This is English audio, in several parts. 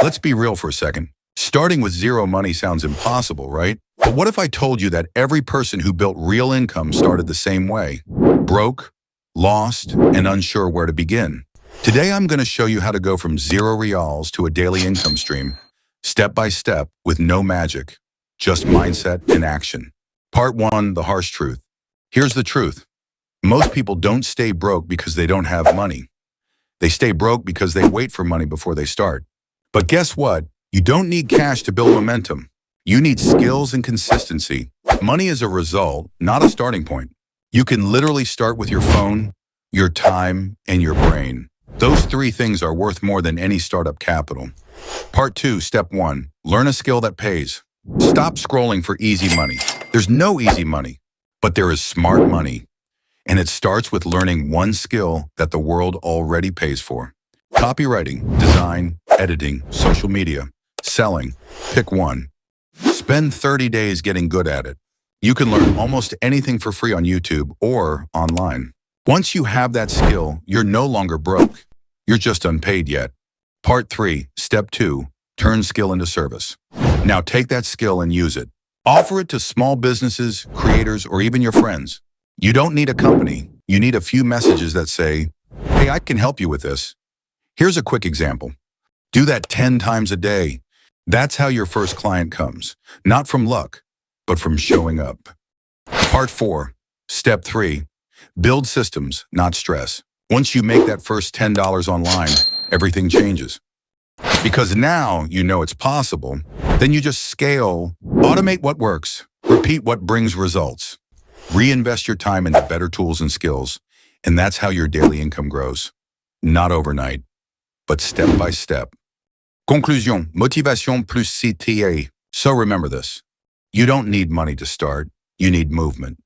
Let's be real for a second. Starting with zero money sounds impossible, right? But what if I told you that every person who built real income started the same way? Broke, lost, and unsure where to begin. Today, I'm going to show you how to go from 0 reals to a daily income stream, step by step, with no magic, just mindset and action. Part 1, the harsh truth. Here's the truth. Most people don't stay broke because they don't have money. They stay broke because they wait for money before they start. But guess what? You don't need cash to build momentum. You need skills and consistency. Money is a result, not a starting point. You can literally start with your phone, your time, and your brain. Those 3 things are worth more than any startup capital. Part 2, step 1, learn a skill that pays. Stop scrolling for easy money. There's no easy money, but there is smart money. And it starts with learning one skill that the world already pays for. Copywriting, design, editing, social media, selling. Pick one. Spend 30 days getting good at it. You can learn almost anything for free on YouTube or online. Once you have that skill, you're no longer broke. You're just unpaid yet. Part 3, step 2, turn skill into service. Now take that skill and use it. Offer it to small businesses, creators, or even your friends. You don't need a company. You need a few messages that say, hey, I can help you with this. Here's a quick example. Do that 10 times a day. That's how your first client comes. Not from luck, but from showing up. Part 4, step 3, build systems, not stress. Once you make that first $10 online, everything changes. Because now you know it's possible, then you just scale, automate what works, repeat what brings results. Reinvest your time into better tools and skills, and that's how your daily income grows. Not overnight, but step by step. Conclusion, motivation plus CTA. So remember this. You don't need money to start. You need movement.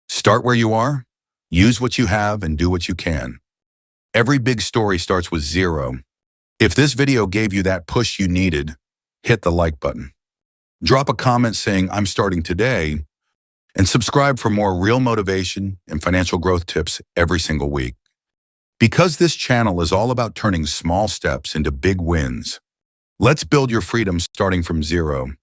Start where you are, use what you have, and do what you can. Every big story starts with 0. If this video gave you that push you needed, hit the like button. Drop a comment saying, I'm starting today, and subscribe for more real motivation and financial growth tips every single week. Because this channel is all about turning small steps into big wins. Let's build your freedom starting from 0.